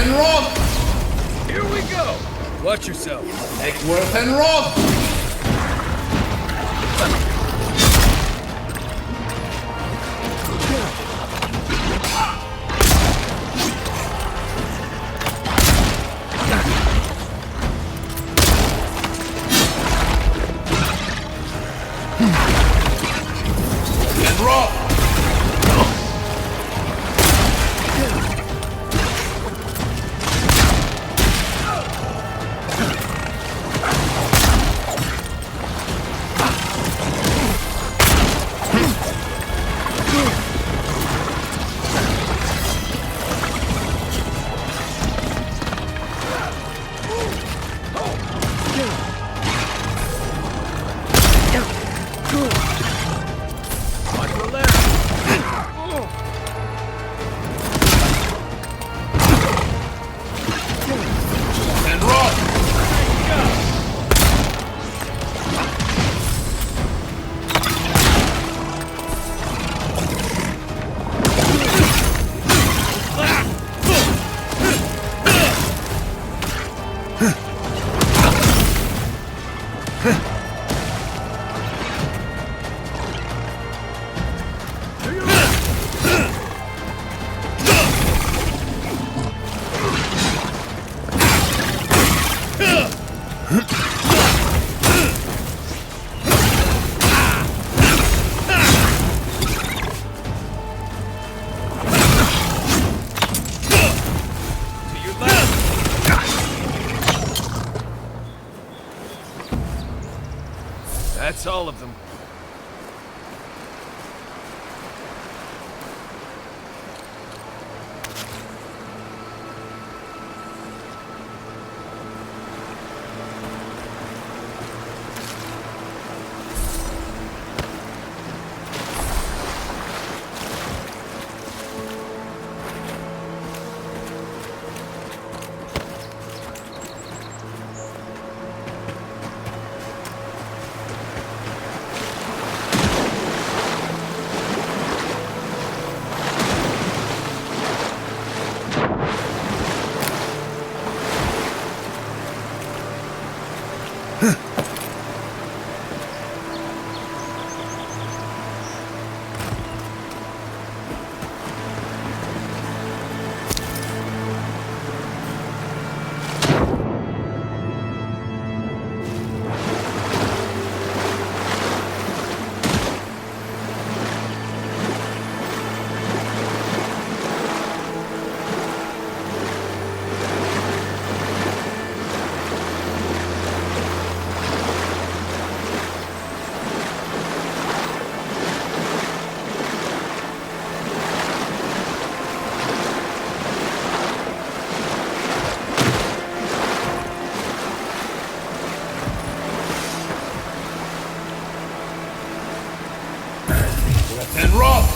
and rod! Here we go! Watch yourself. Neckworth and rod! And rod! And rod! That's all of them. And rod!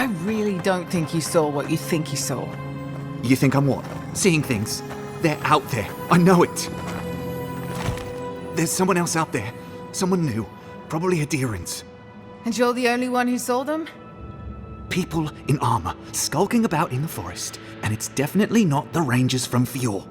I really don't think you saw what you think you saw. You think I'm what? Seeing things? They're out there. I know it. There's someone else out there. Someone new. Probably Adherents. And you're the only one who saw them? People in armor, skulking about in the forest. And it's definitely not the Rangers from Fjord.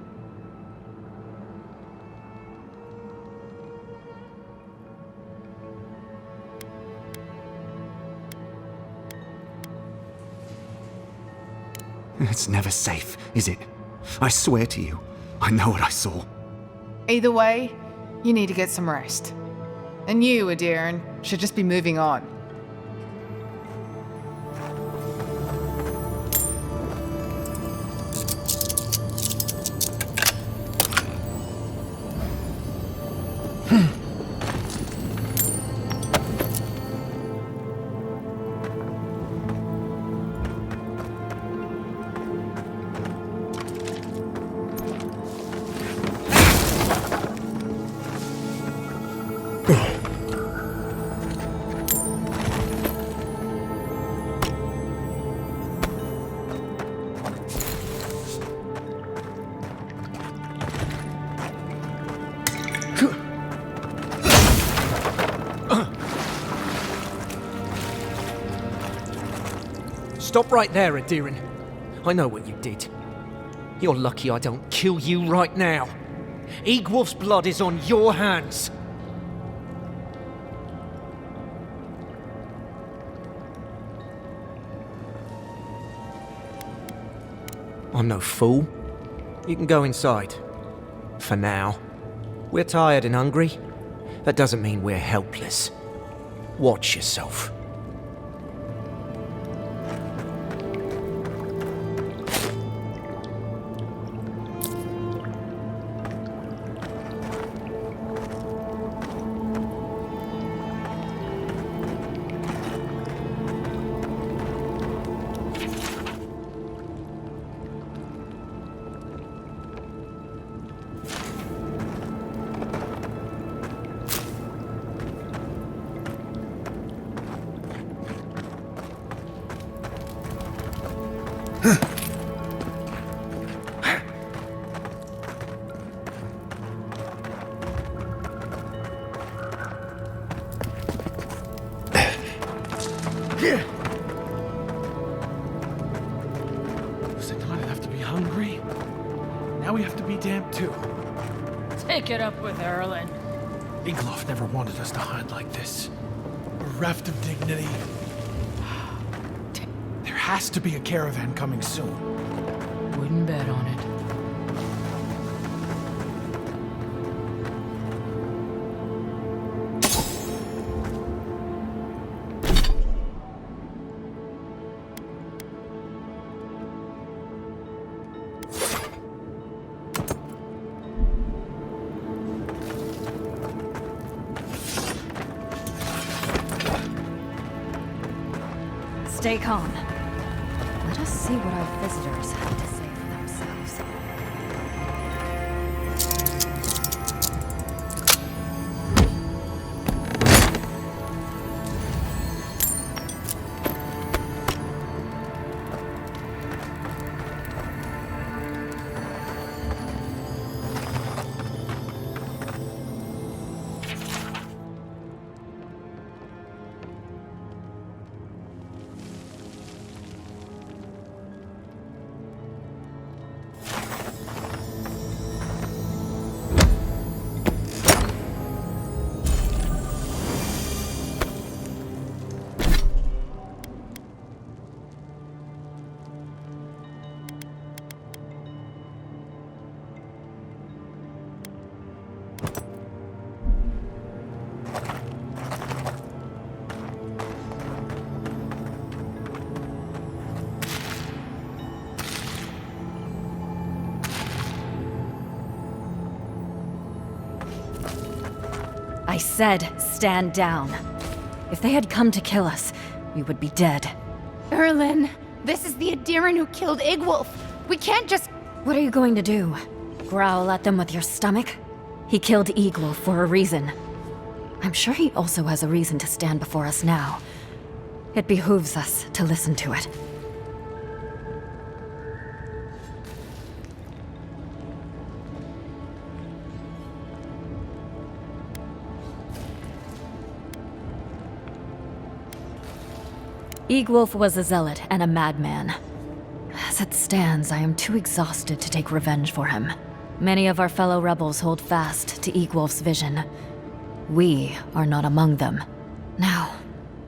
It's never safe, is it? I swear to you, I know what I saw. Either way, you need to get some rest. And you, Adiran, should just be moving on. Stop right there, Adiran. I know what you did. You're lucky I don't kill you right now. Egwolf's blood is on your hands. I'm no fool. You can go inside. For now. We're tired and hungry. That doesn't mean we're helpless. Watch yourself. Was it not enough to be hungry? Now we have to be damp too. Take it up with Erlen. Igloff never wanted us to hide like this. Bereft of dignity. There has to be a caravan coming soon. Wouldn't bet on it. Stay calm. Let us see what our visitors have to say for themselves. I said, stand down. If they had come to kill us, we would be dead. Erlen, this is the Adiran who killed Igwolf. We can't just... What are you going to do? Growl at them with your stomach? He killed Egwolf for a reason. I'm sure he also has a reason to stand before us now. It behooves us to listen to it. Egwulf was a zealot and a madman. As it stands, I am too exhausted to take revenge for him. Many of our fellow rebels hold fast to Egwulf's vision. We are not among them. Now,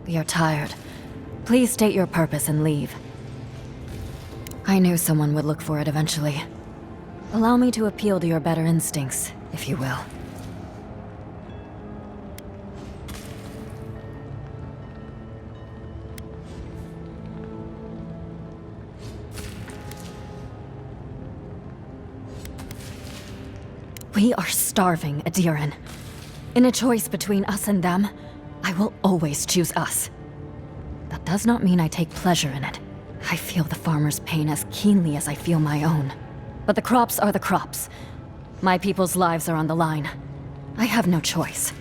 we are tired. Please state your purpose and leave. I knew someone would look for it eventually. Allow me to appeal to your better instincts, if you will. We are starving, Adiran. In a choice between us and them, I will always choose us. That does not mean I take pleasure in it. I feel the farmer's pain as keenly as I feel my own. But the crops are the crops. My people's lives are on the line. I have no choice.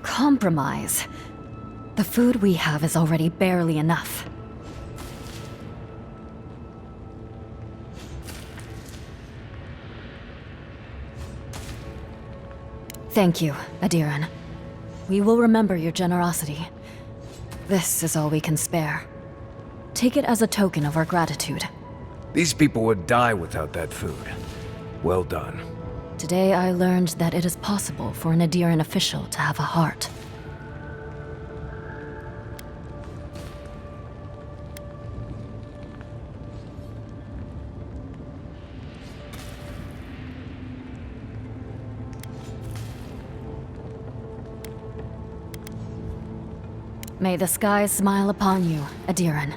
Compromise. The food we have is already barely enough. Thank you, Adiran. We will remember your generosity. This is all we can spare. Take it as a token of our gratitude. These people would die without that food. Well done. Today I learned that it is possible for an Adiran official to have a heart. May the skies smile upon you, Adiran.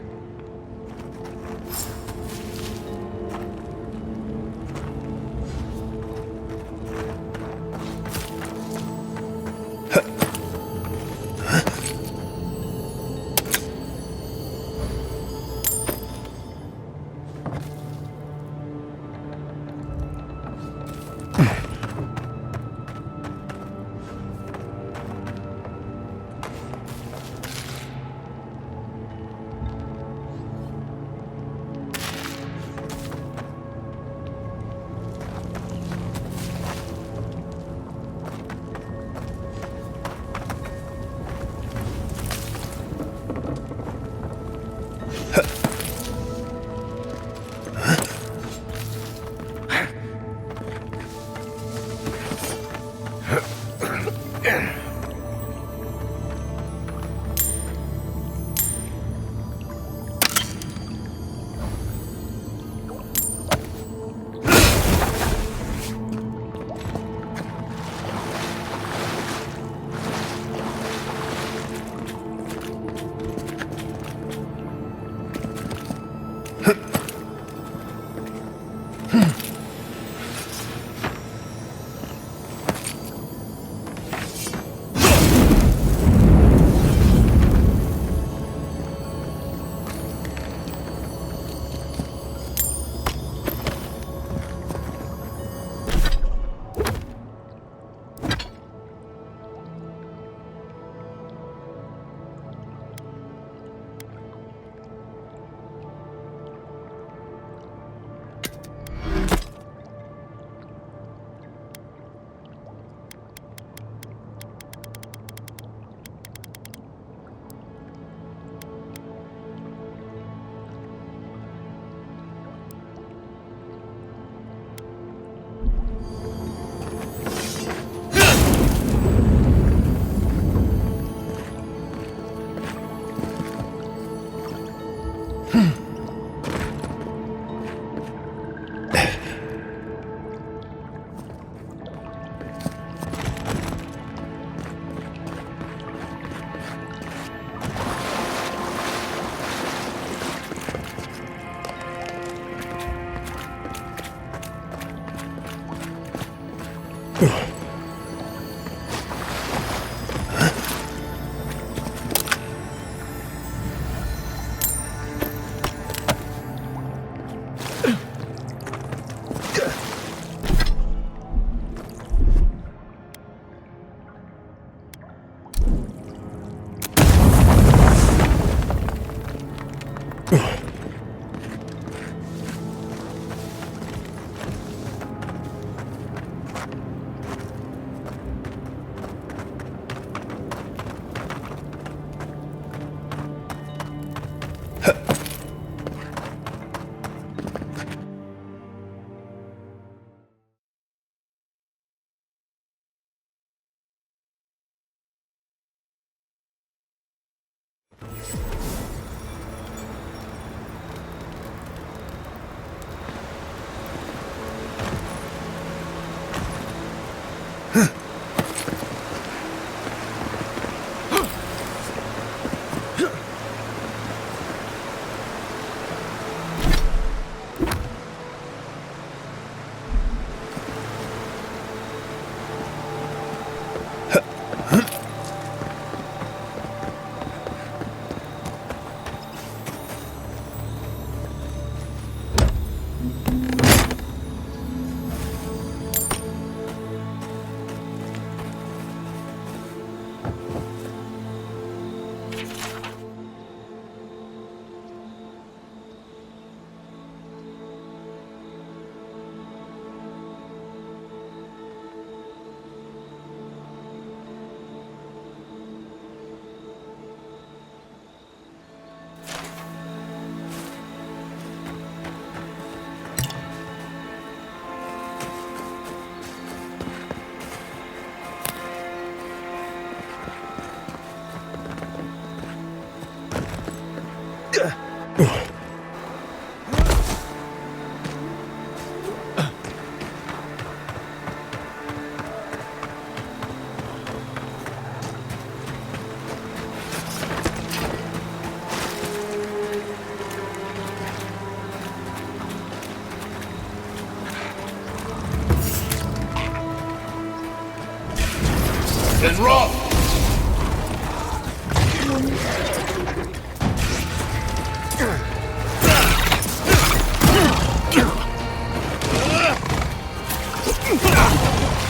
And rot!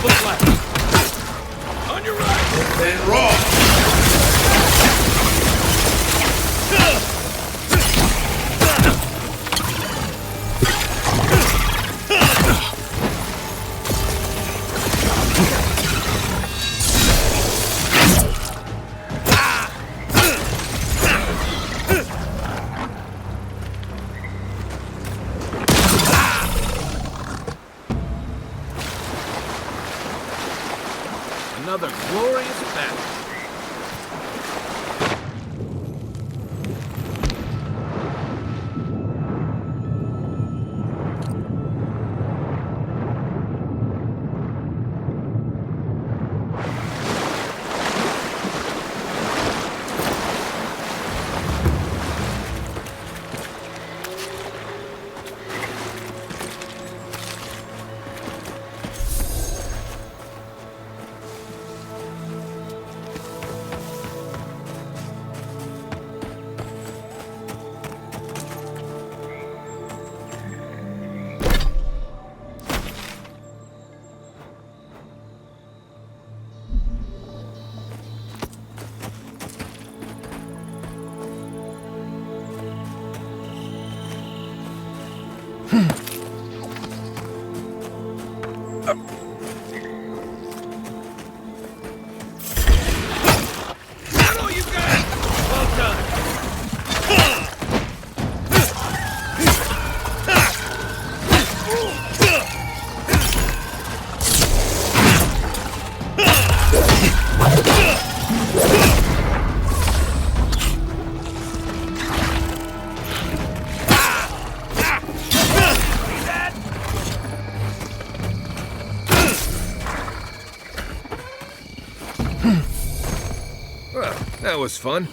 Look left. On your right. And rot! Another glorious battle. Well, that was fun.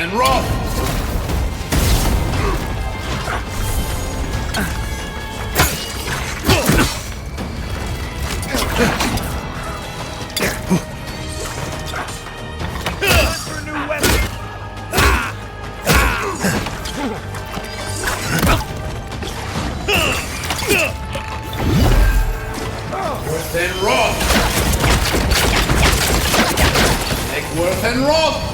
And rough! Worth and rough! Make worth and rough!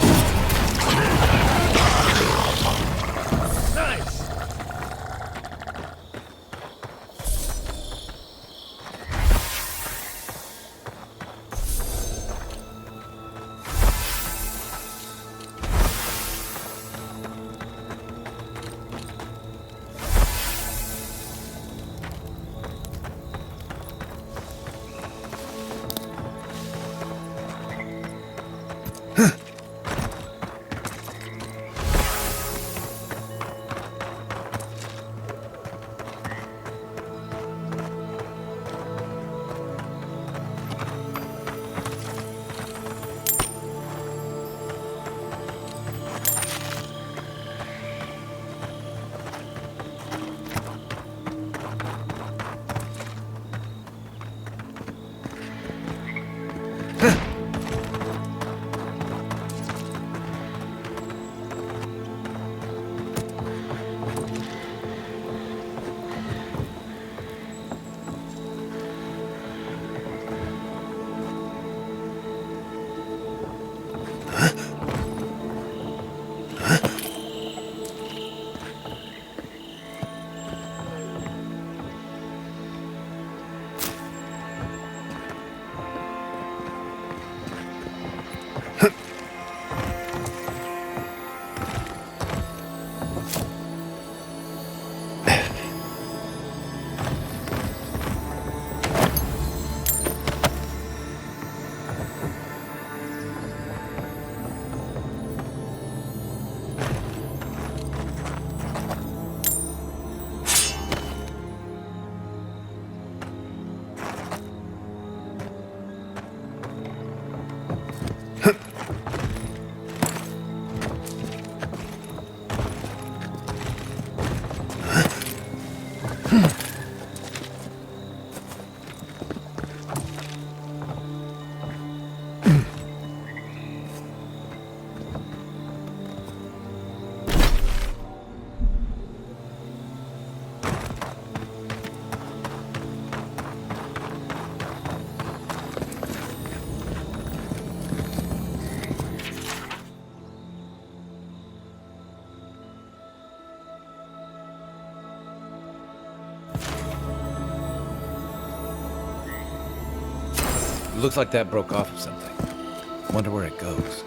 Looks like that broke off of something. Wonder where it goes.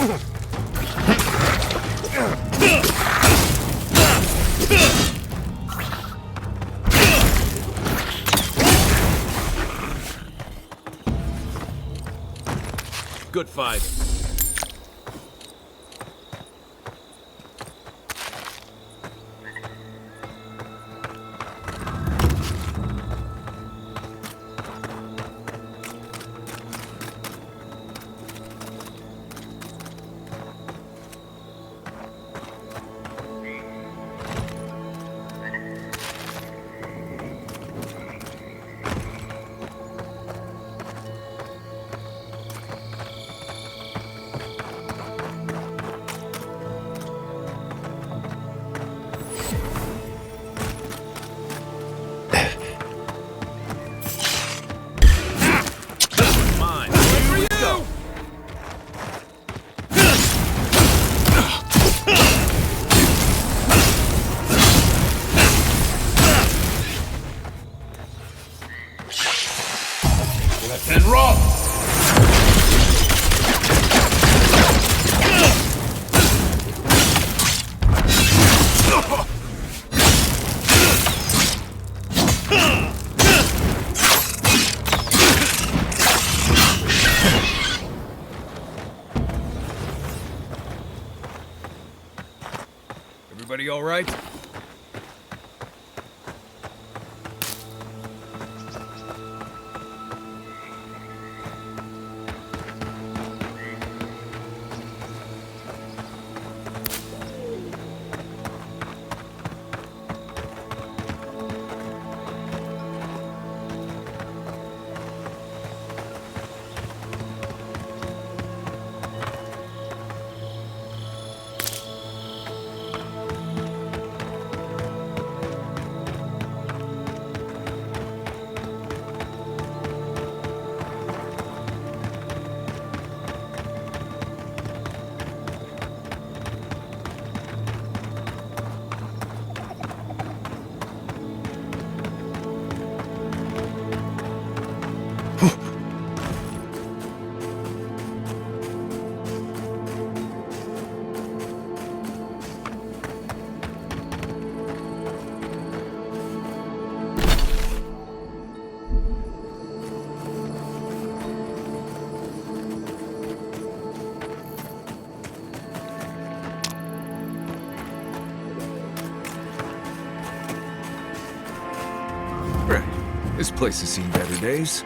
Good fight. And rot! Everybody all right? This place has seen better days.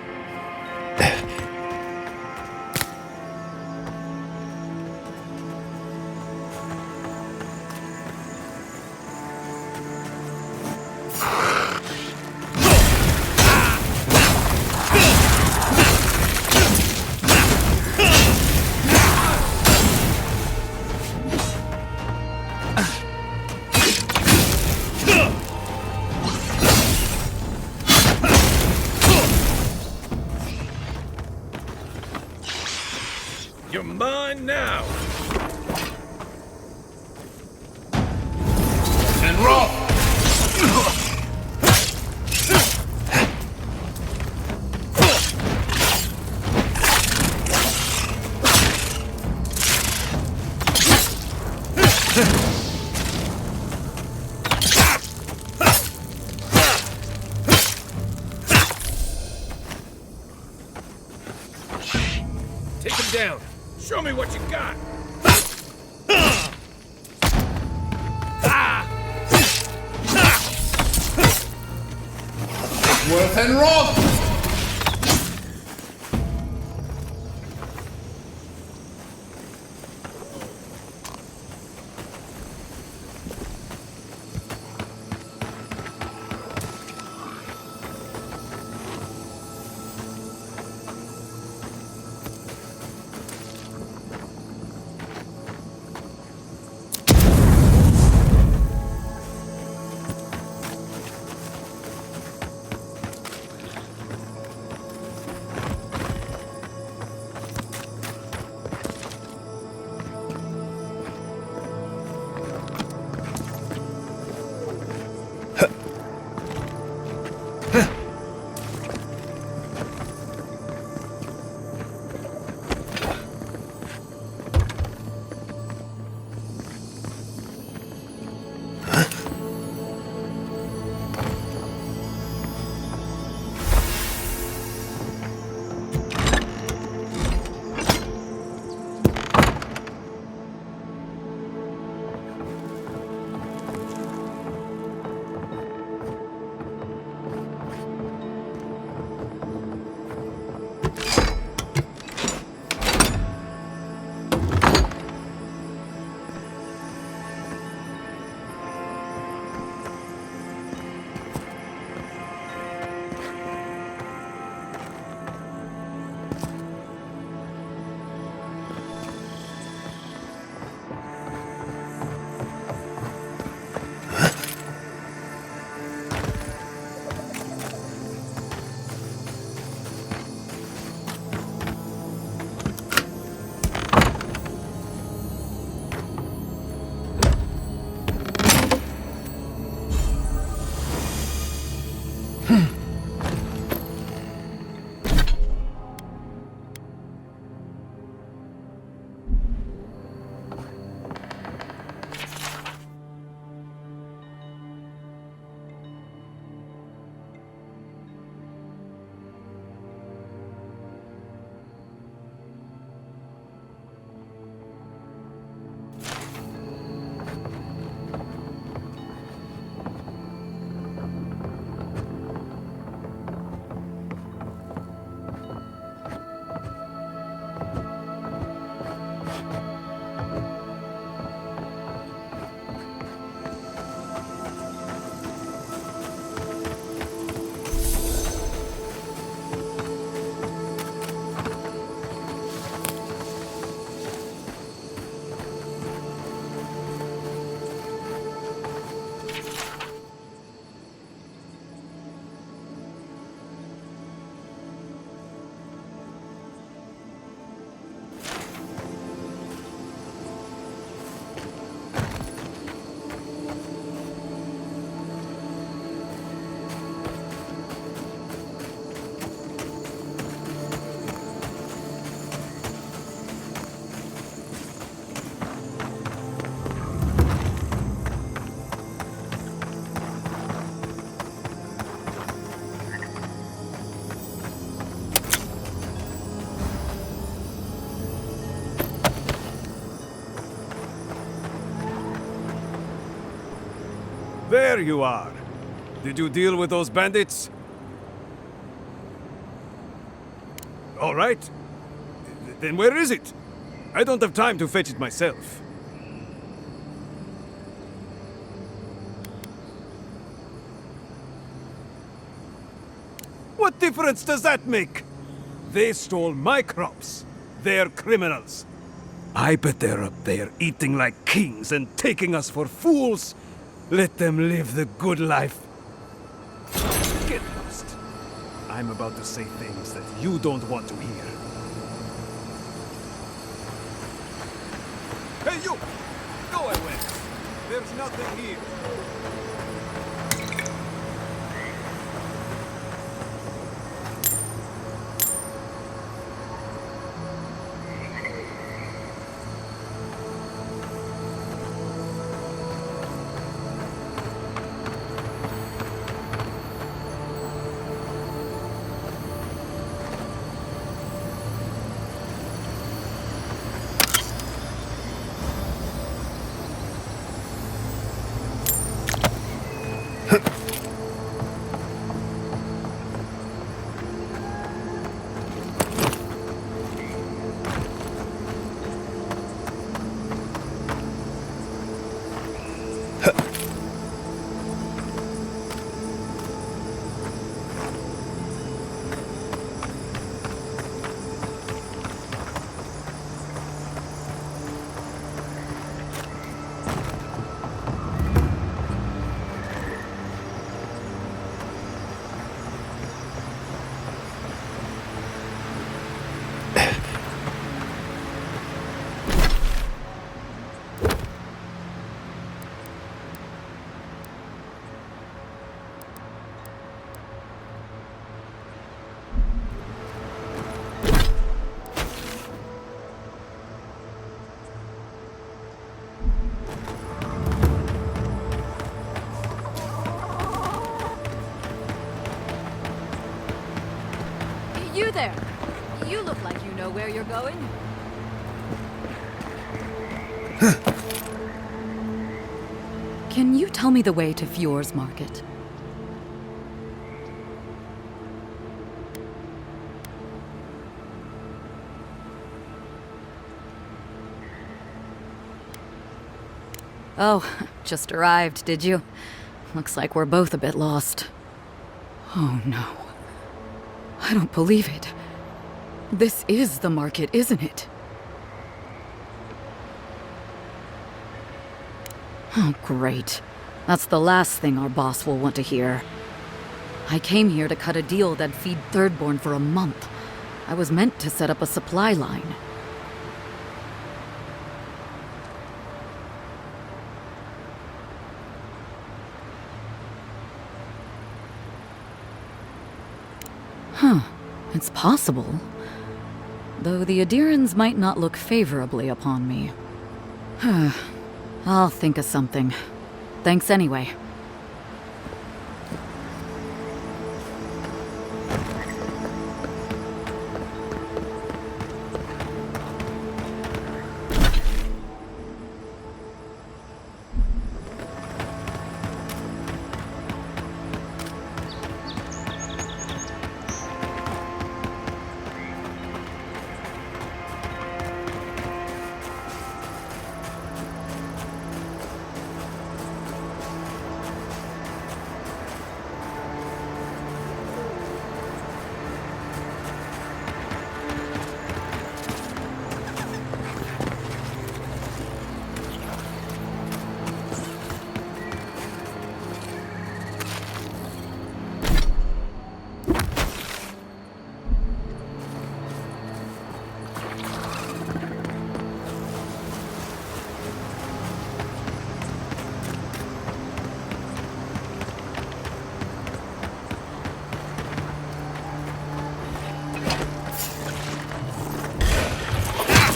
You're mine now! And rot! Take him down! Show me what you got! Worth and rot! There you are. Did you deal with those bandits? All right. Then where is it? I don't have time to fetch it myself. What difference does that make? They stole my crops. They're criminals. I bet they're up there eating like kings and taking us for fools. Let them live the good life. Get lost. I'm about to say things that you don't want to hear. Hey, you! Go away! There's nothing here. You there! You look like you know where you're going. Can you tell me the way to Fjord's Market? Oh, just arrived, did you? Looks like we're both a bit lost. Oh no. I don't believe it. This is the market, isn't it? Oh, great. That's the last thing our boss will want to hear. I came here to cut a deal that'd feed Thirdborn for a month. I was meant to set up a supply line. Huh. It's possible. Though the Adirans might not look favorably upon me. I'll think of something. Thanks anyway.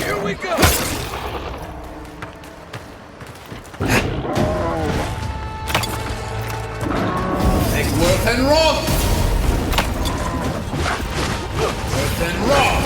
Here we go! Take Worth and Roth! Worth and Roth!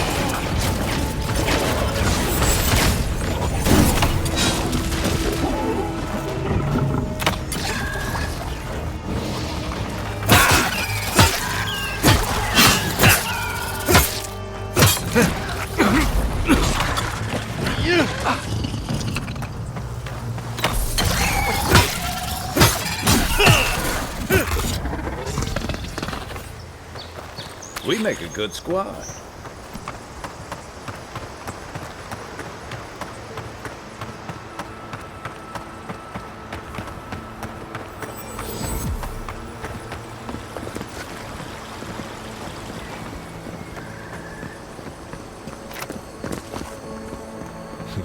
We make a good squad.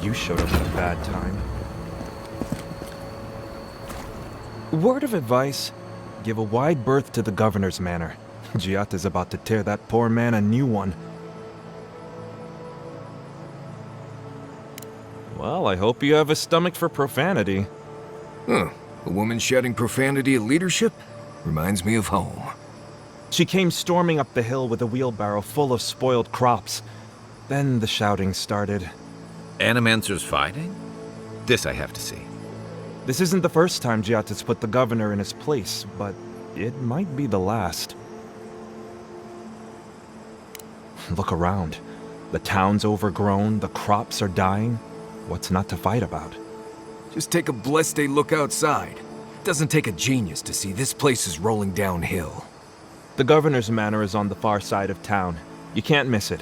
You showed up at a bad time. Word of advice, give a wide berth to the governor's manor. Giatta's about to tear that poor man a new one. Well, I hope you have a stomach for profanity. Huh. A woman shouting profanity at leadership? Reminds me of home. She came storming up the hill with a wheelbarrow full of spoiled crops. Then the shouting started. Animancer's fighting? This I have to see. This isn't the first time Giatta's put the governor in his place, but it might be the last. Look around. The town's overgrown, the crops are dying. What's not to fight about? Just take a blessed day look outside. It doesn't take a genius to see this place is rolling downhill. The governor's manor is on the far side of town. You can't miss it.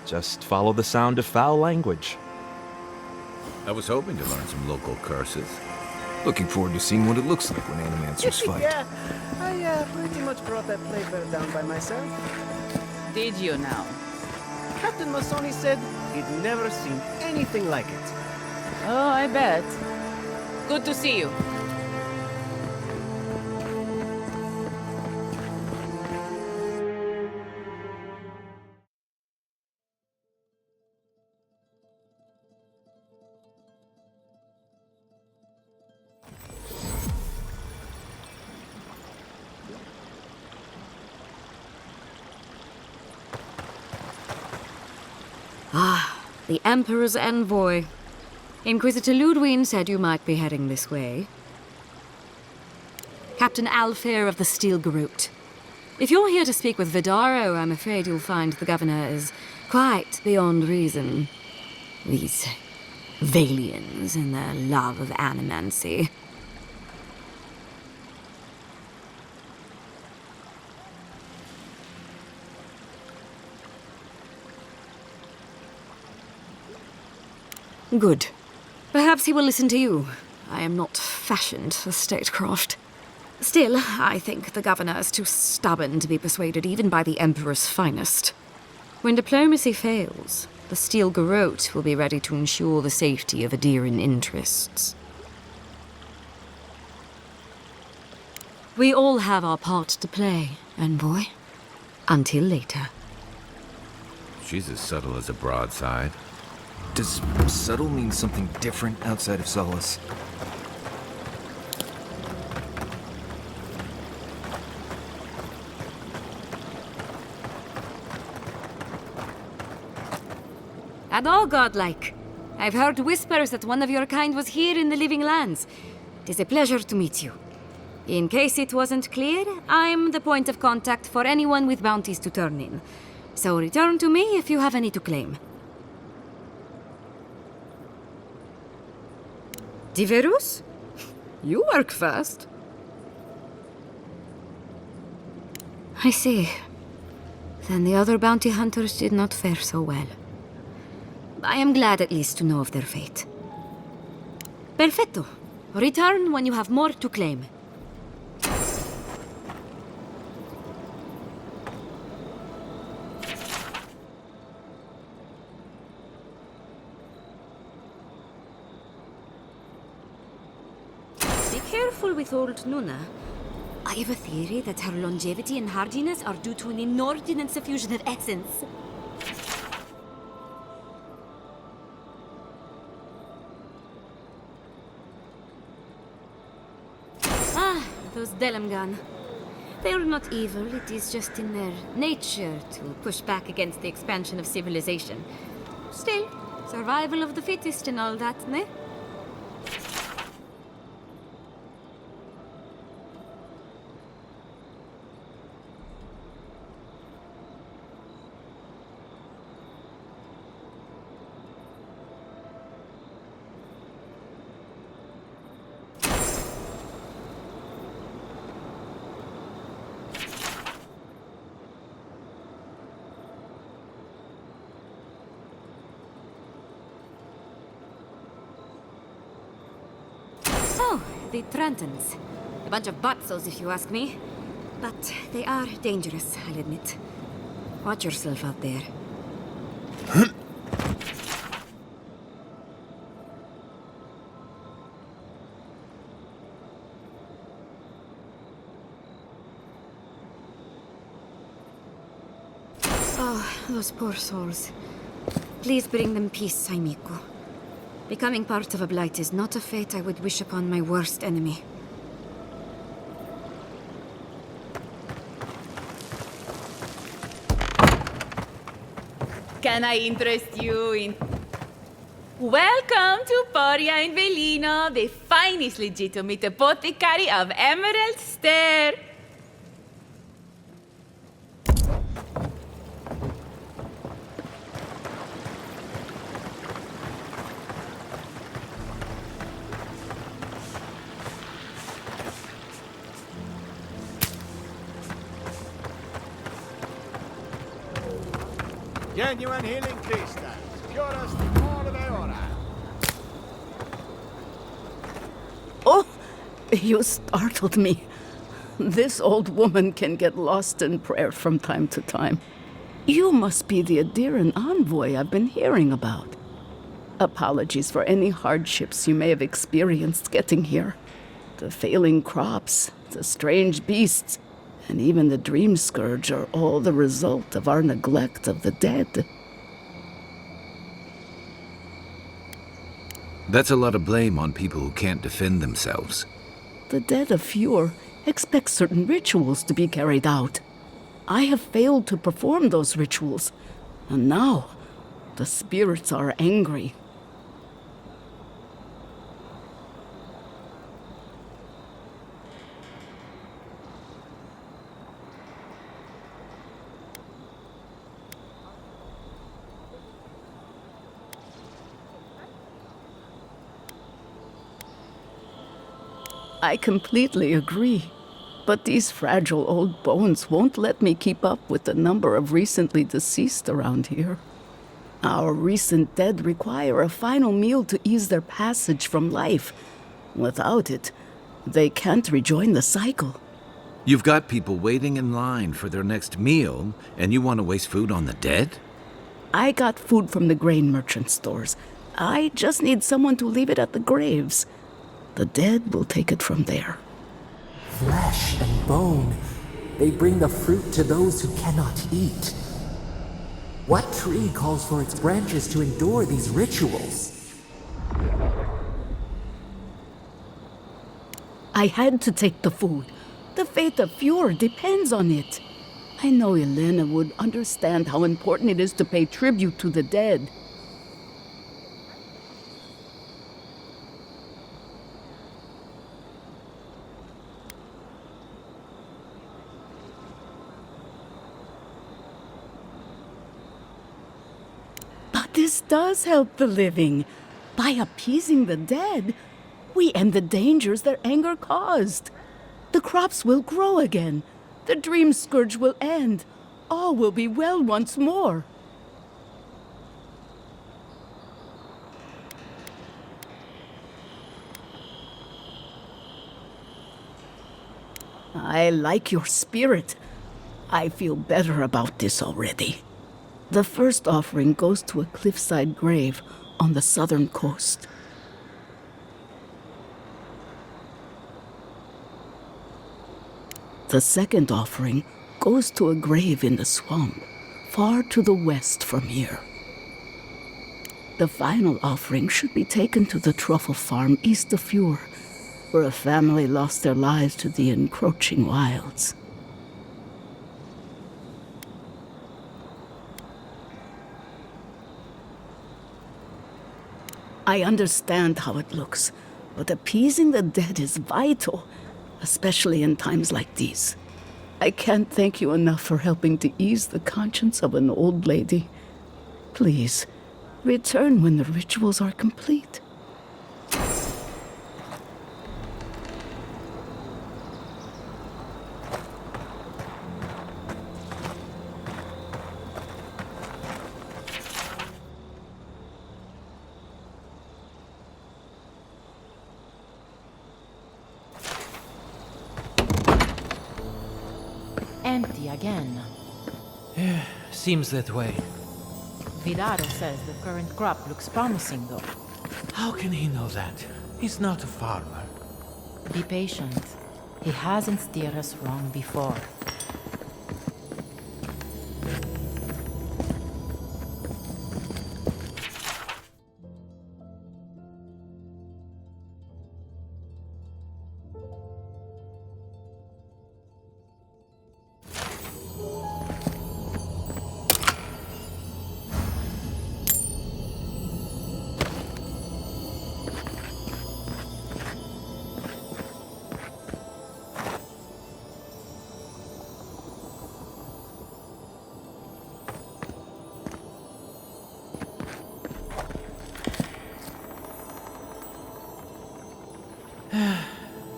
Just follow the sound of foul language. I was hoping to learn some local curses. Looking forward to seeing what it looks like when animancers fight. Yeah, I pretty much brought that playfair down by myself. Did you now? Captain Masoni said he'd never seen anything like it. Oh, I bet. Good to see you. Ah, the Emperor's envoy. Inquisitor Ludwig said you might be heading this way. Captain Alfair of the Steel Garrote. If you're here to speak with Vidaro, I'm afraid you'll find the governor is quite beyond reason. These Valians and their love of animancy. Good. Perhaps he will listen to you. I am not fashioned for statecraft. Still, I think the governor is too stubborn to be persuaded even by the Emperor's finest. When diplomacy fails, the Steel Garrote will be ready to ensure the safety of Adiran interests. We all have our part to play, envoy. Until later. She's as subtle as a broadside. Does subtle mean something different outside of Solace? And all godlike. I've heard whispers that one of your kind was here in the Living Lands. It is a pleasure to meet you. In case it wasn't clear, I'm the point of contact for anyone with bounties to turn in. So return to me if you have any to claim. Diverus? You work fast. I see. Then the other bounty hunters did not fare so well. I am glad at least to know of their fate. Perfetto. Return when you have more to claim. Be careful with old Nuna. I have a theory that her longevity and hardiness are due to an inordinate suffusion of essence. Those Delamgan. They are not evil, it is just in their nature to push back against the expansion of civilization. Still, survival of the fittest and all that, ne? Oh, the Trentons. A bunch of butzos, if you ask me. But they are dangerous, I'll admit. Watch yourself out there. Oh, those poor souls. Please bring them peace, Saimiko. Becoming part of a blight is not a fate I would wish upon my worst enemy. Can I interest you in... Welcome to Poria in Velino, the finest legitimate apothecary of Emerald Stair. Genuine healing crystals, purest in all the ora. Oh, you startled me. This old woman can get lost in prayer from time to time. You must be the Adiran envoy I've been hearing about. Apologies for any hardships you may have experienced getting here. The failing crops, the strange beasts, and even the dream scourge are all the result of our neglect of the dead. That's a lot of blame on people who can't defend themselves. The dead of Fjord expect certain rituals to be carried out. I have failed to perform those rituals, and now the spirits are angry. I completely agree. But these fragile old bones won't let me keep up with the number of recently deceased around here. Our recent dead require a final meal to ease their passage from life. Without it, they can't rejoin the cycle. You've got people waiting in line for their next meal, and you want to waste food on the dead? I got food from the grain merchant stores. I just need someone to leave it at the graves. The dead will take it from there. Flesh and bone. They bring the fruit to those who cannot eat. What tree calls for its branches to endure these rituals? I had to take the food. The fate of Fjord depends on it. I know Elena would understand how important it is to pay tribute to the dead. This does help the living. By appeasing the dead, we end the dangers their anger caused. The crops will grow again. The dream scourge will end. All will be well once more. I like your spirit. I feel better about this already. The first offering goes to a cliffside grave on the southern coast. The second offering goes to a grave in the swamp, far to the west from here. The final offering should be taken to the truffle farm east of Fjord, where a family lost their lives to the encroaching wilds. I understand how it looks, but appeasing the dead is vital, especially in times like these. I can't thank you enough for helping to ease the conscience of an old lady. Please, return when the rituals are complete. empty again. Seems that way. Vidaro says the current crop looks promising, though. How can he know that? He's not a farmer. Be patient. He hasn't steered us wrong before.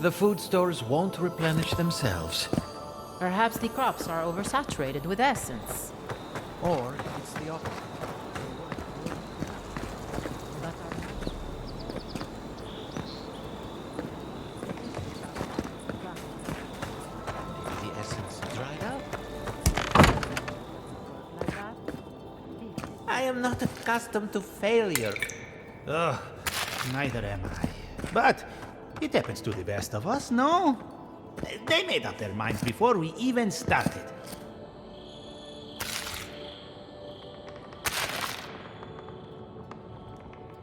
The food stores won't replenish themselves. Perhaps the crops are oversaturated with essence. Or it's the opposite. The essence dried up? I am not accustomed to failure. Ugh, neither am I. But it happens to the best of us, no? They made up their minds before we even started.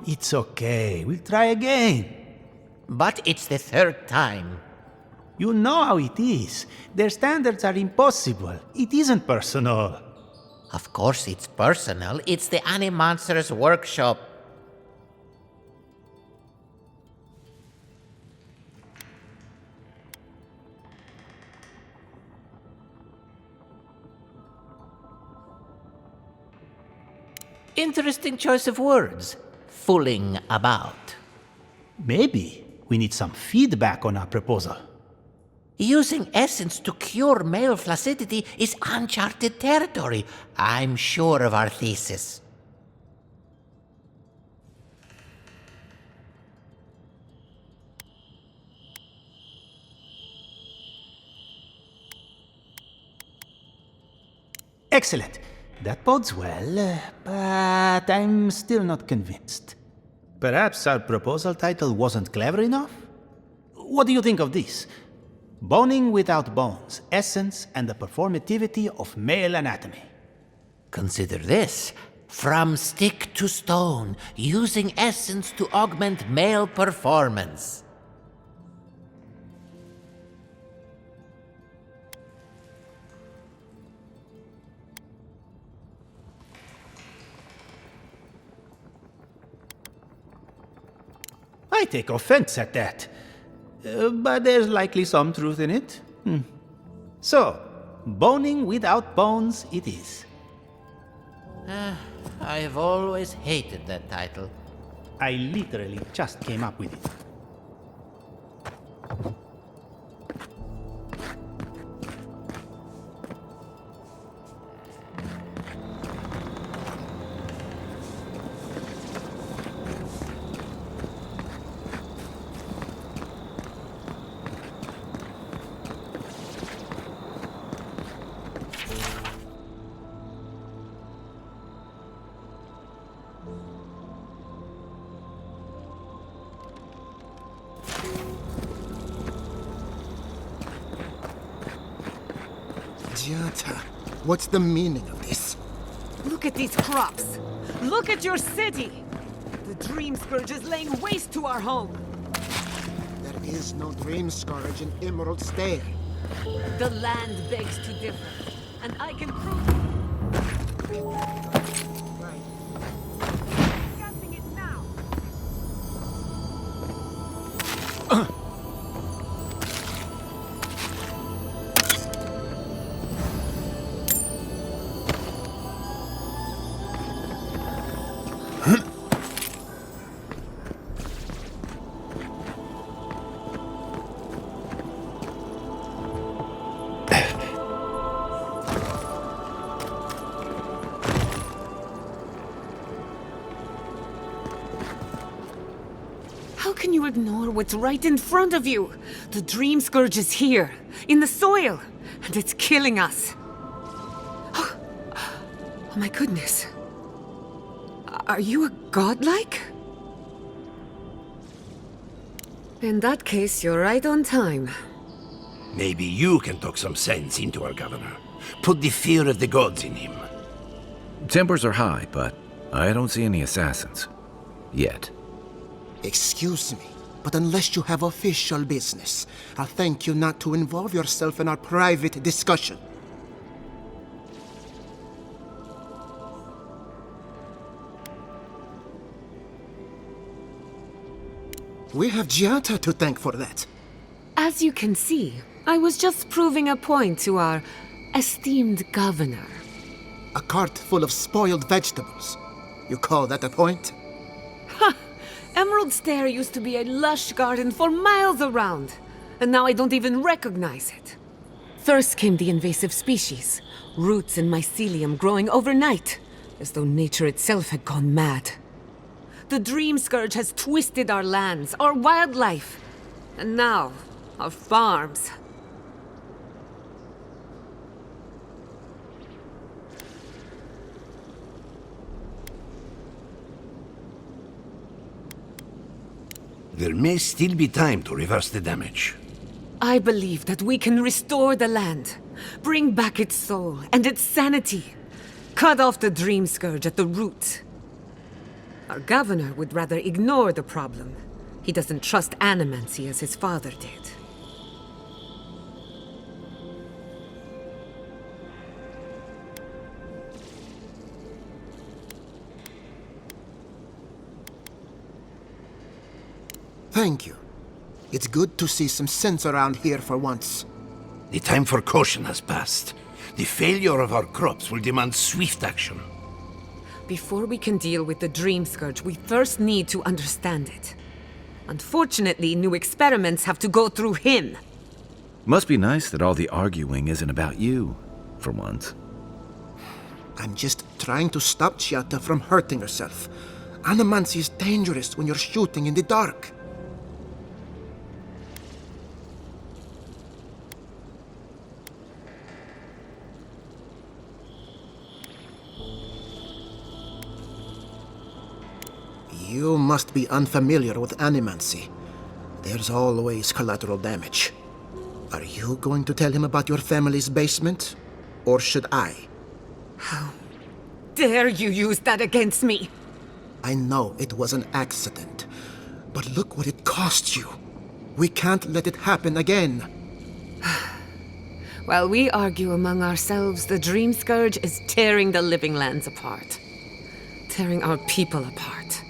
It's okay, we'll try again. But it's the third time. You know how it is. Their standards are impossible. It isn't personal. Of course it's personal. It's the Animonster's workshop. Interesting choice of words. Fooling about. Maybe we need some feedback on our proposal. Using essence to cure male flaccidity is uncharted territory. I'm sure of our thesis. Excellent. That bodes well, but I'm still not convinced. Perhaps our proposal title wasn't clever enough? What do you think of this? Boning without bones, essence and the performativity of male anatomy. Consider this. From stick to stone, using essence to augment male performance. I take offense at that. But there's likely some truth in it. So, boning without bones it is. I have always hated that title. I literally just came up with it. What's the meaning of this? Look at these crops. Look at your city. The Dream Scourge is laying waste to our home. There is no Dream Scourge in Emerald Stay. The land begs to differ, and I can prove Discussing it now. How can you ignore what's right in front of you? The Dream Scourge is here, in the soil. and it's killing us. Oh my goodness. Are you a godlike? In that case, you're right on time. Maybe you can talk some sense into our governor. Put the fear of the gods in him. Tempers are high, but I don't see any assassins. Yet. Excuse me, but unless you have official business, I'll thank you not to involve yourself in our private discussion. We have Giata to thank for that. As you can see, I was just proving a point to our esteemed governor. A cart full of spoiled vegetables. You call that a point? Ha! Emerald Stair used to be a lush garden for miles around, and now I don't even recognize it. First came the invasive species, roots and mycelium growing overnight, as though nature itself had gone mad. The Dream Scourge has twisted our lands, our wildlife, and now, our farms. There may still be time to reverse the damage. I believe that we can restore the land, bring back its soul and its sanity, cut off the Dream Scourge at the root. Our governor would rather ignore the problem. He doesn't trust animancy as his father did. Thank you. It's good to see some sense around here for once. The time for caution has passed. The failure of our crops will demand swift action. Before we can deal with the Dream Scourge, we first need to understand it. Unfortunately, new experiments have to go through him. Must be nice that all the arguing isn't about you, for once. I'm just trying to stop Giata from hurting herself. Animancy is dangerous when you're shooting in the dark. You must be unfamiliar with animancy. There's always collateral damage. Are you going to tell him about your family's basement? Or should I? How dare you use that against me? I know it was an accident, but look what it cost you. We can't let it happen again. While we argue among ourselves, the Dream Scourge is tearing the living lands apart. Tearing our people apart.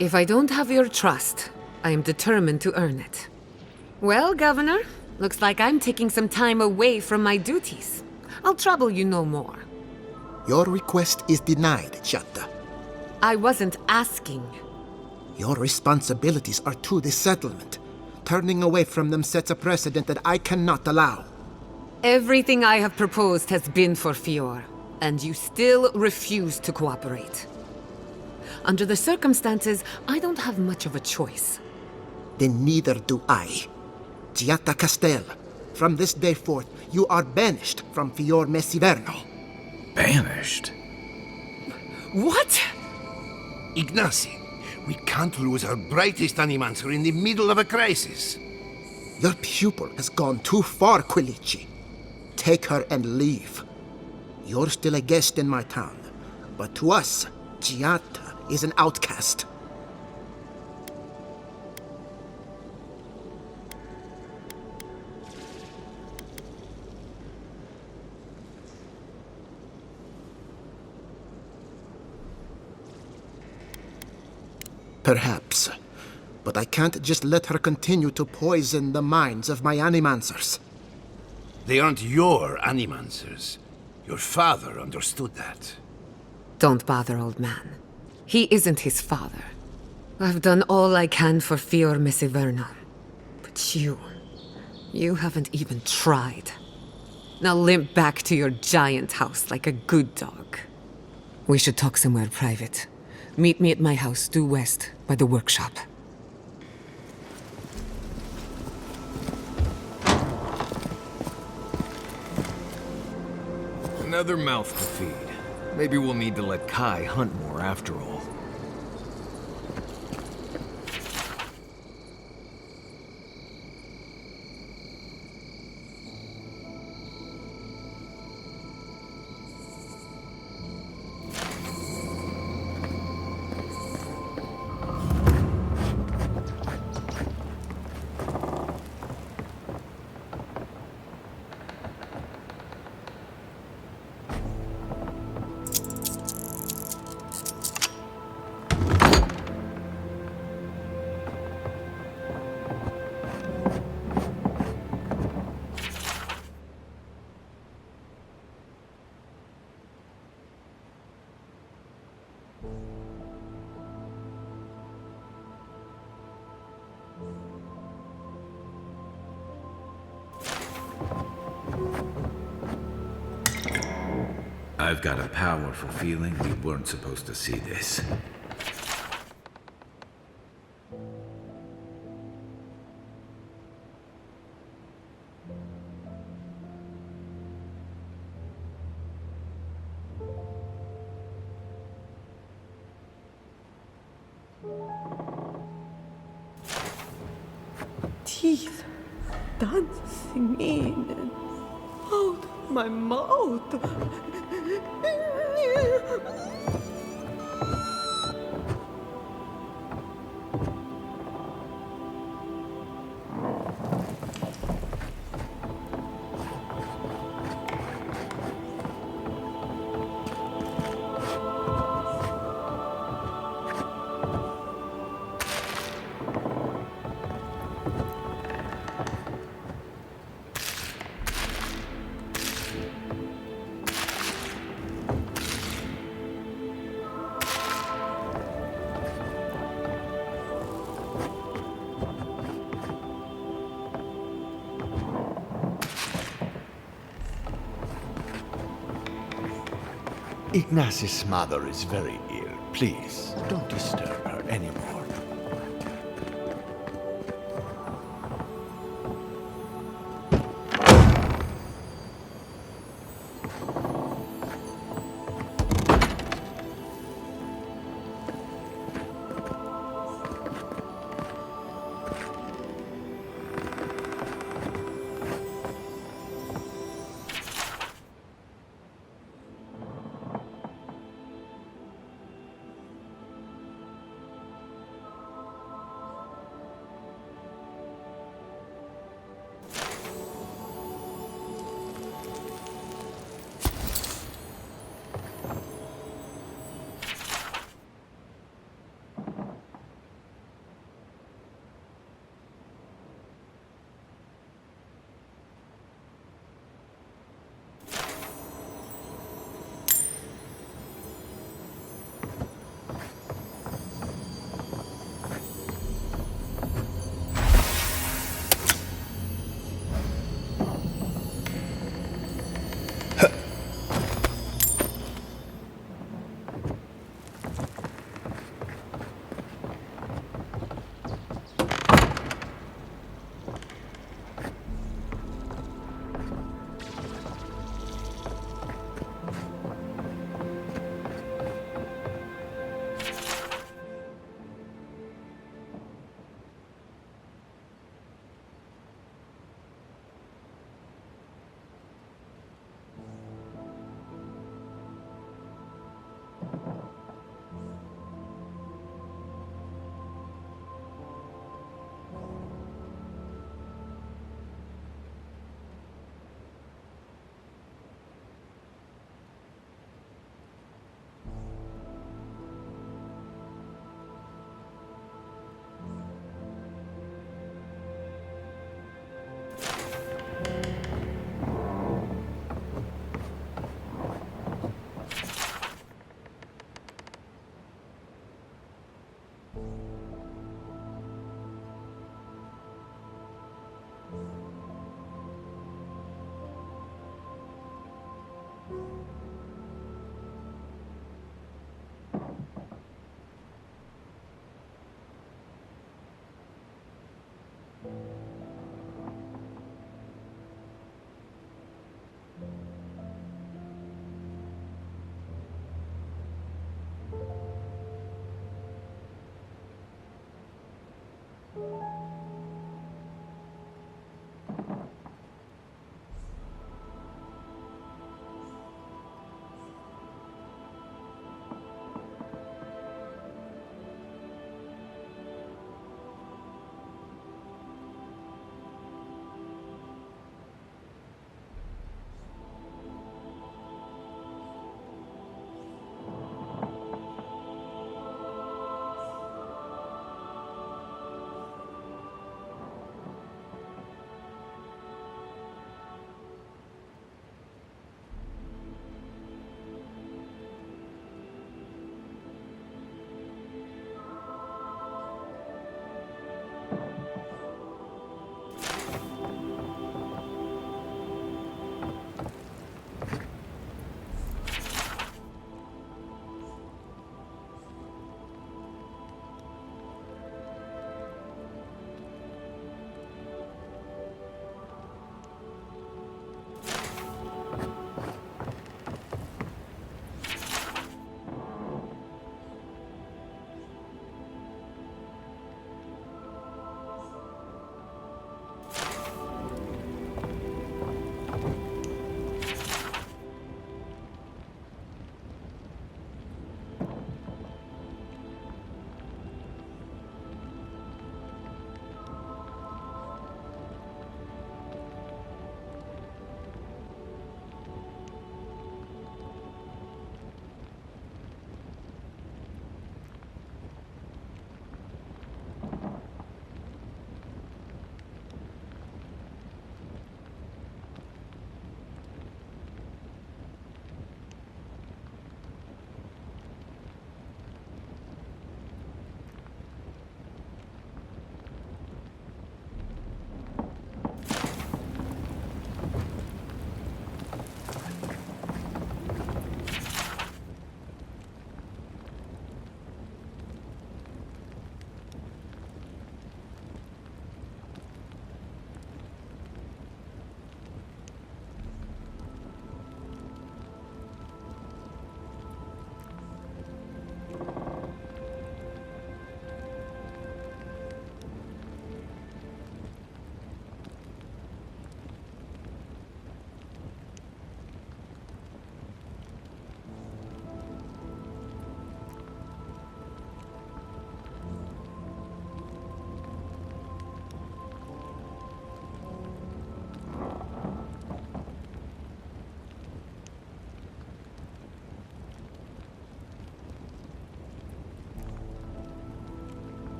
If I don't have your trust, I am determined to earn it. Well, Governor, looks like I'm taking some time away from my duties. I'll trouble you no more. Your request is denied, Giata. I wasn't asking. Your responsibilities are to the settlement. Turning away from them sets a precedent that I cannot allow. Everything I have proposed has been for Fior, and you still refuse to cooperate. Under the circumstances, I don't have much of a choice. Then neither do I. Giata Castel, from this day forth, you are banished from Fior Messiverno. Banished? What? Ignacy, we can't lose our brightest animancer in the middle of a crisis. Your pupil has gone too far, Quilici. Take her and leave. You're still a guest in my town, but to us, Giata is an outcast. Perhaps, but I can't just let her continue to poison the minds of my animancers. They aren't your animancers. Your father understood that. Don't bother, old man. He isn't his father. I've done all I can for Fior Mesiverno. But you haven't even tried. Now limp back to your giant house like a good dog. We should talk somewhere private. Meet me at my house due west, by the workshop. Another mouth to feed. Maybe we'll need to let Kai hunt more after all. I've got a powerful feeling we weren't supposed to see this. Teeth dancing in and out my mouth. Ignace's mother is very ill. Please, don't disturb her anymore.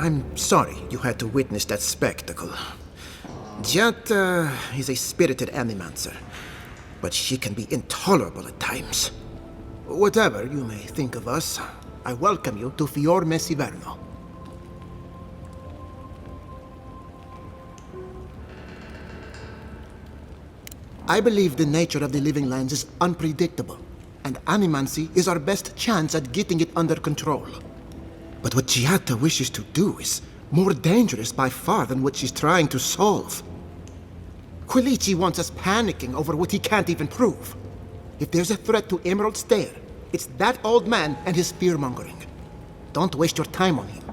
I'm sorry you had to witness that spectacle. Giatta is a spirited animancer, but she can be intolerable at times. Whatever you may think of us, I welcome you to Fior Messiverno. I believe the nature of the living lands is unpredictable, and animancy is our best chance at getting it under control. But what Giatta wishes to do is more dangerous by far than what she's trying to solve. Quilici wants us panicking over what he can't even prove. If there's a threat to Emerald Stair, it's that old man and his fear-mongering. Don't waste your time on him.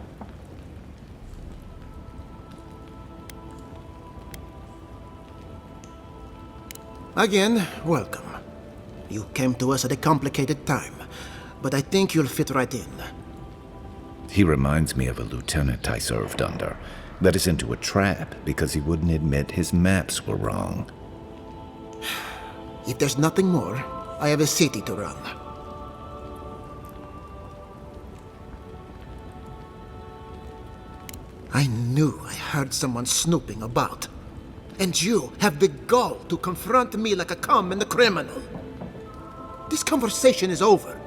Again, welcome. You came to us at a complicated time, but I think you'll fit right in. He reminds me of a lieutenant I served under. Led us into a trap because he wouldn't admit his maps were wrong. If there's nothing more, I have a city to run. I knew I heard someone snooping about. And you have the gall to confront me like a common criminal. This conversation is over.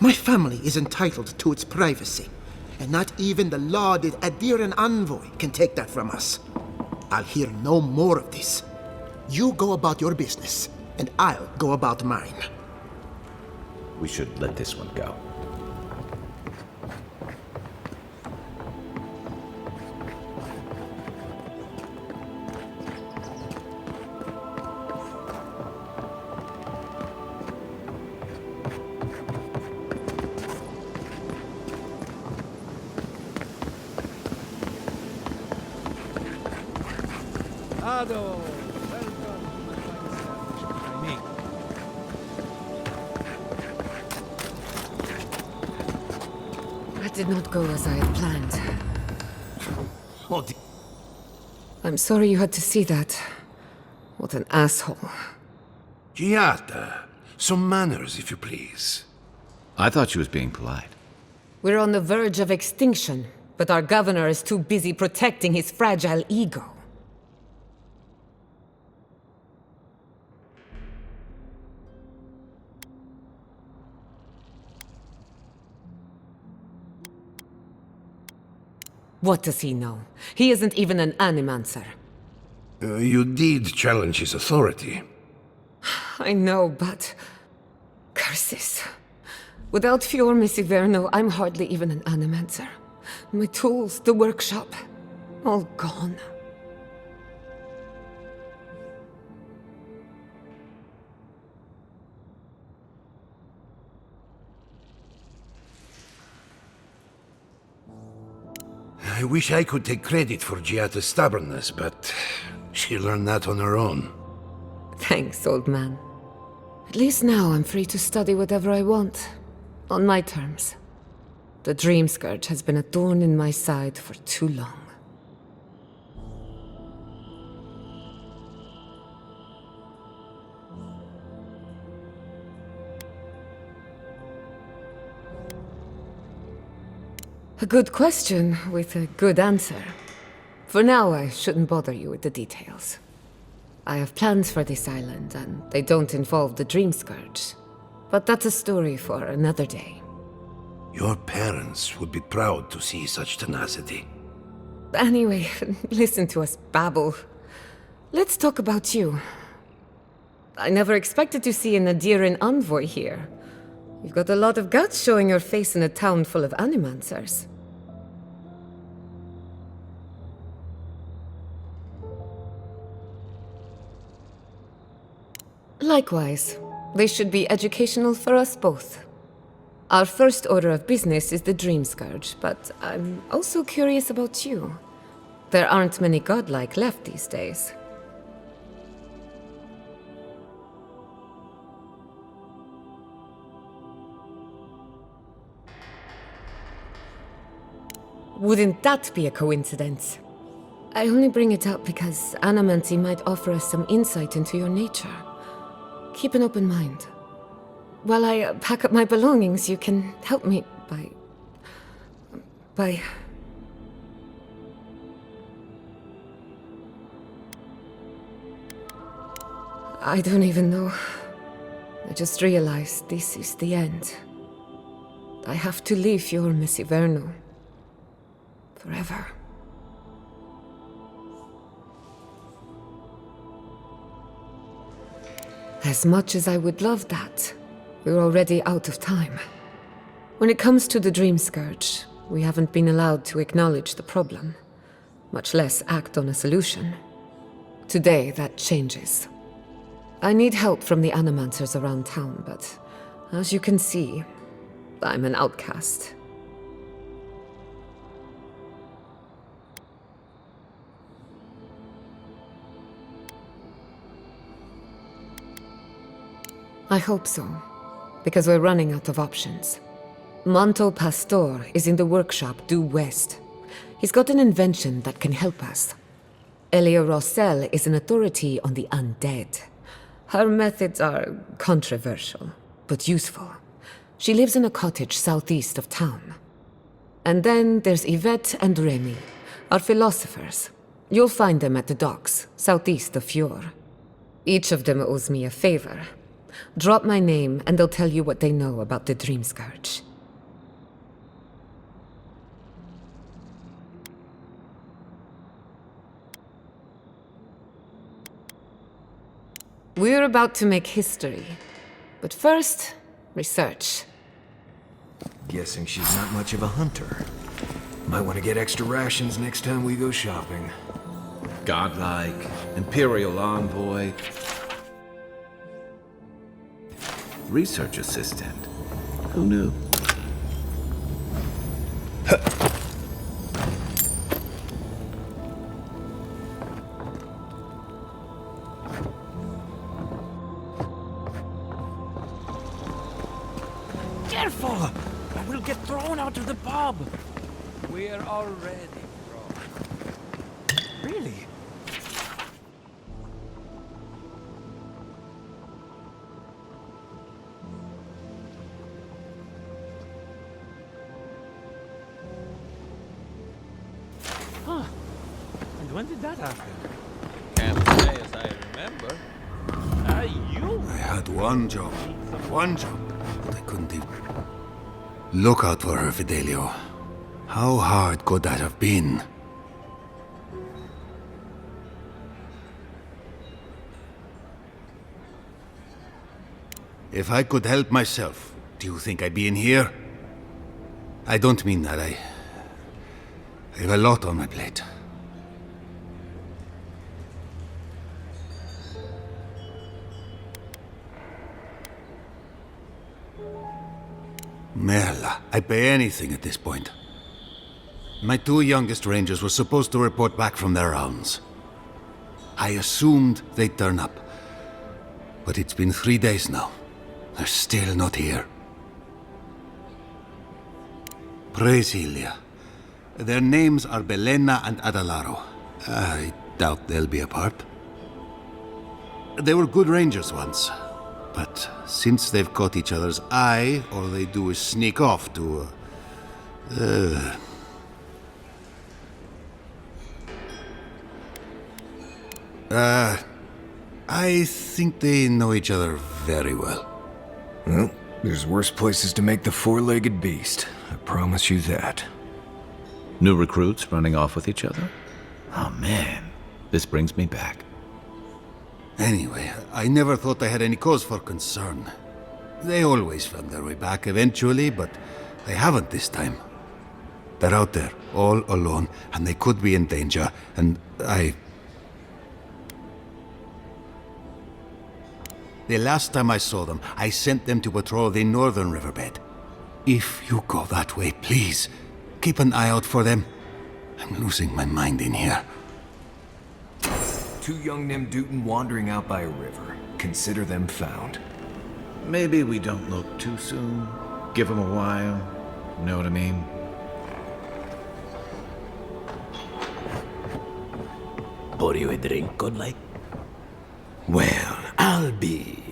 My family is entitled to its privacy, and not even the lauded Adiran envoy can take that from us. I'll hear no more of this. You go about your business, and I'll go about mine. We should let this one go. That did not go as I had planned. I'm sorry you had to see that. What an asshole. Giatta, some manners, if you please. I thought she was being polite. We're on the verge of extinction, but our governor is too busy protecting his fragile ego. What does he know? He isn't even an animancer. You did challenge his authority. I know, but... curses. Without Fior Messiverno, I'm hardly even an animancer. My tools, the workshop, all gone. I wish I could take credit for Giatta's stubbornness, but she learned that on her own. Thanks, old man. At least now I'm free to study whatever I want. On my terms. The Dream Scourge has been a thorn in my side for too long. A good question with a good answer. For now, I shouldn't bother you with the details. I have plans for this island, and they don't involve the Dream Scourge. But that's a story for another day. Your parents would be proud to see such tenacity. Anyway, listen to us babble. Let's talk about you. I never expected to see an Adiran envoy here. You've got a lot of guts showing your face in a town full of animancers. Likewise. They should be educational for us both. Our first order of business is the Dream Scourge, but I'm also curious about you. There aren't many godlike left these days. Wouldn't that be a coincidence? I only bring it up because animancy might offer us some insight into your nature. Keep an open mind. while I pack up my belongings, you can help me by... I don't even know. I just realized this is the end. I have to leave your Miss Iverno. Forever. As much as I would love that, we're already out of time. When it comes to the Dream Scourge, we haven't been allowed to acknowledge the problem, much less act on a solution. Today, that changes. I need help from the animancers around town, but as you can see, I'm an outcast. I hope so, because we're running out of options. Manto Pastor is in the workshop due west. He's got an invention that can help us. Elia Rossell is an authority on the undead. Her methods are controversial, but useful. She lives in a cottage southeast of town. And then there's Yvette and Remy, our philosophers. You'll find them at the docks, southeast of Fjord. Each of them owes me a favor. Drop my name and they'll tell you what they know about the Dream Scourge. We're about to make history. But first, research. Guessing she's not much of a hunter. Might want to get extra rations next time we go shopping. Godlike, Imperial Envoy, Research Assistant. Who knew? Careful! I will get thrown out of the pub! We're already thrown. Really? Huh. And when did that happen? Can't say as I remember. You? I had one job, but I couldn't even... Look out for her, Fidelio. How hard could that have been? If I could help myself, do you think I'd be in here? I don't mean that. I have a lot on my plate. Merla, I'd pay anything at this point. My two youngest rangers were supposed to report back from their rounds. I assumed they'd turn up. But it's been 3 days now. They're still not here. Praise Ilia. Their names are Belena and Adalaro. I doubt they'll be apart. They were good rangers once. But since they've caught each other's eye, all they do is sneak off to... I think they know each other very well. Well, there's worse places to make the four-legged beast. I promise you that. New recruits running off with each other? Oh man, this brings me back. Anyway, I never thought I had any cause for concern. They always found their way back eventually, but they haven't this time. They're out there, all alone, and they could be in danger, and The last time I saw them, I sent them to patrol the northern riverbed. If you go that way, please, keep an eye out for them. I'm losing my mind in here. Two young Nimdutan wandering out by a river. Consider them found. Maybe we don't look too soon. Give them a while. Know what I mean? Pour you a drink, Godlike? Well, I'll be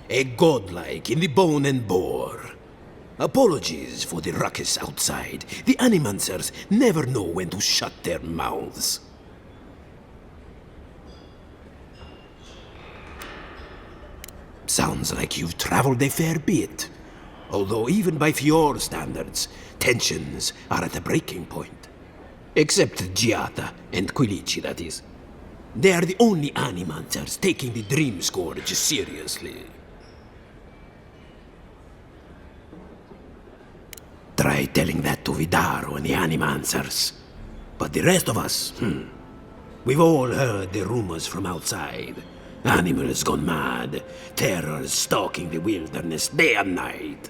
a godlike in the bone and bore. Apologies for the ruckus outside. The Animancers never know when to shut their mouths. Sounds like you've traveled a fair bit. Although even by Fjord standards, tensions are at a breaking point. Except Giata and Quilici, that is. They are the only Animancers taking the Dream Scourge seriously. Try telling that to Vidaro and the Animancers. But the rest of us, we've all heard the rumors from outside. Animals gone mad, terrors stalking the wilderness day and night.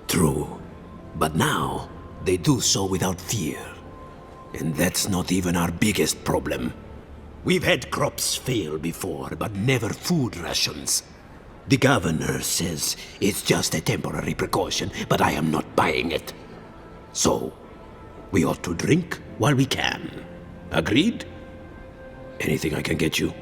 True, but now they do so without fear. And that's not even our biggest problem. We've had crops fail before, but never food rations. The governor says it's just a temporary precaution, but I am not buying it. So, we ought to drink while we can. Agreed? Anything I can get you?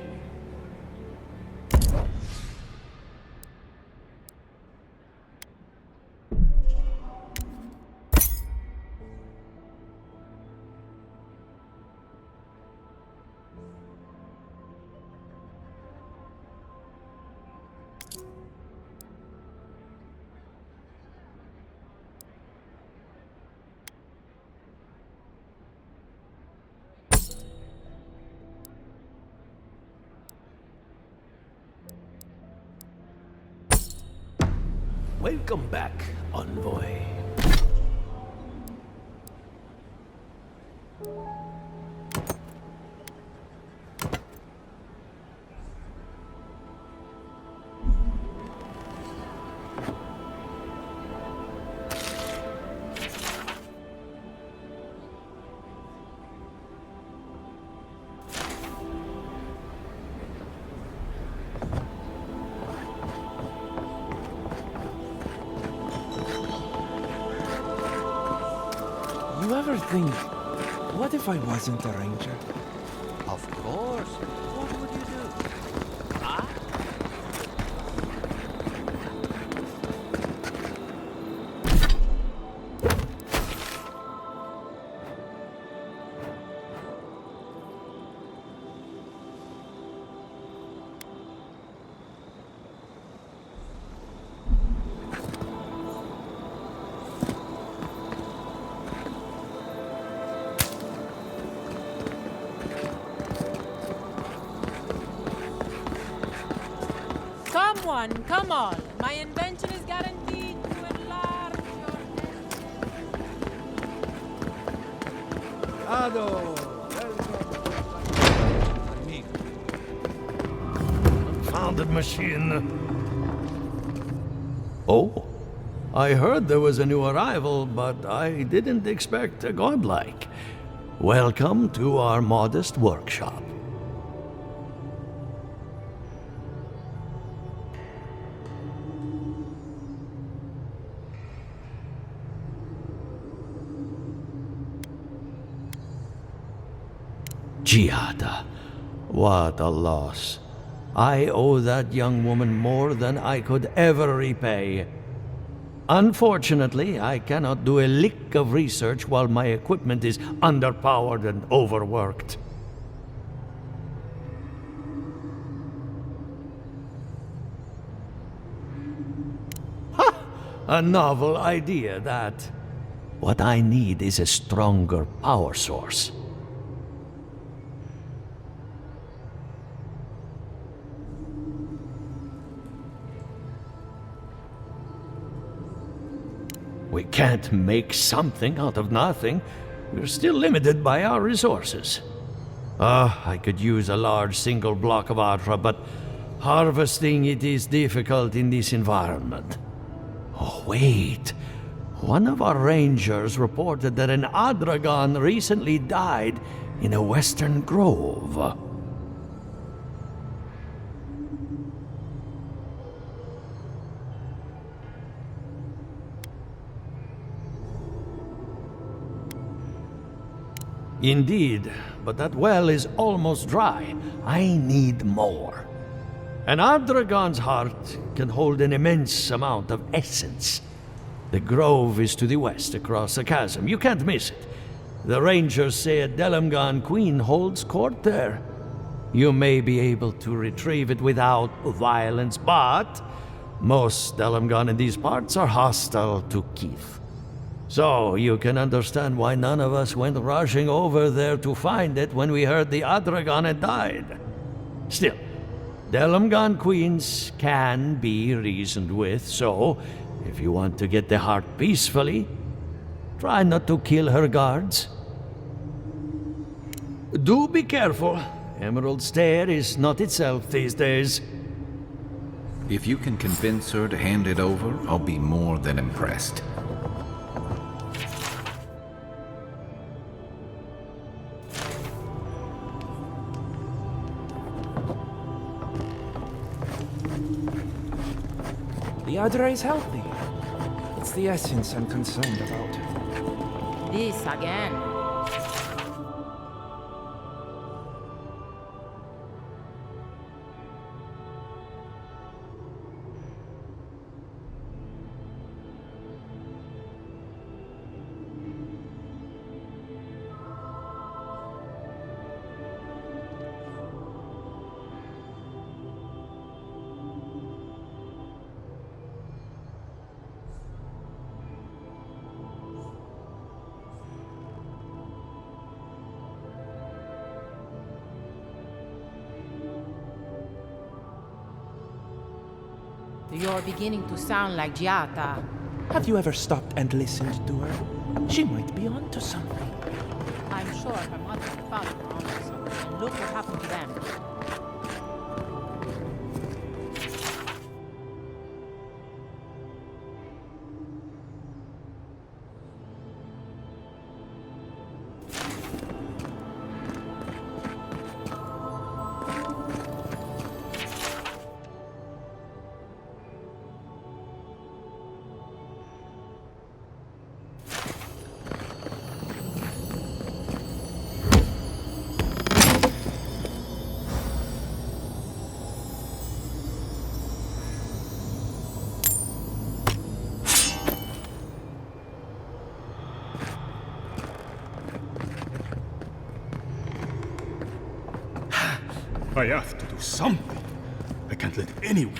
Welcome back, Envoy. You ever think, what if I wasn't a ranger? Of course. What would you do? Huh? Come on. My invention is guaranteed to enlarge your Ado, Confounded machine. Oh, I heard there was a new arrival, but I didn't expect a godlike. Welcome to our modest workshop. Giada, what a loss. I owe that young woman more than I could ever repay. Unfortunately, I cannot do a lick of research while my equipment is underpowered and overworked. Ha! A novel idea, that. What I need is a stronger power source. We can't make something out of nothing. We're still limited by our resources. I could use a large single block of Atra, but harvesting it is difficult in this environment. Oh, wait. One of our rangers reported that an Adragon recently died in a western grove. Indeed, but that well is almost dry. I need more. An Ardragon's heart can hold an immense amount of essence. The grove is to the west, across the chasm. You can't miss it. The rangers say a Delamgan queen holds court there. You may be able to retrieve it without violence, but most Delamgan in these parts are hostile to Keith. So you can understand why none of us went rushing over there to find it when we heard the Adragon had died. Still, Delamgan queens can be reasoned with, so if you want to get the heart peacefully, try not to kill her guards. Do be careful. Emerald Stair is not itself these days. If you can convince her to hand it over, I'll be more than impressed. The Adra is healthy. It's the essence I'm concerned about. This again. You're beginning to sound like Giata. Have you ever stopped and listened to her? She might be onto something. I'm sure her mother and father were onto something, and look what happened to them. I have to do something. I can't let anyone.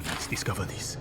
Let's discover this.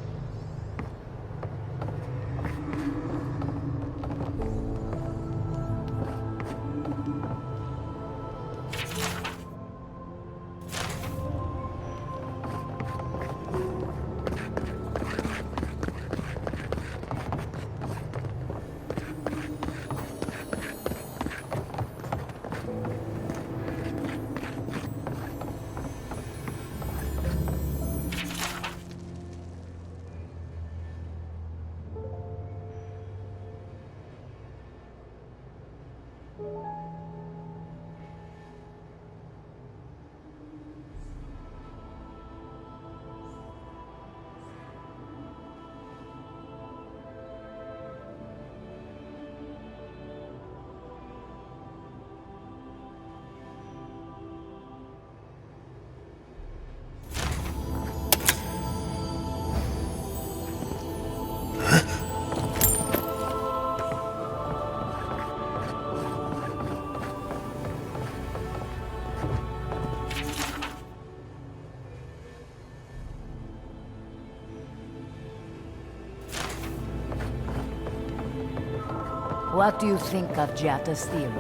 What do you think of Giatta's theory?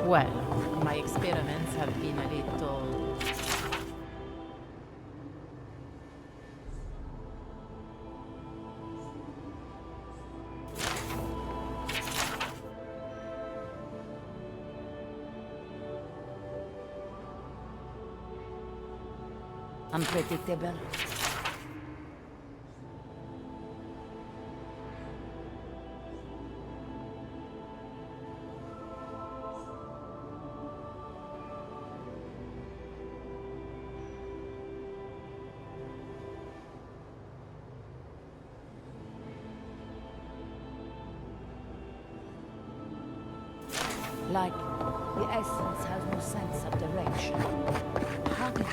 Well, my experiments have been a little... Unpredictable. Like the essence has no sense of direction. How did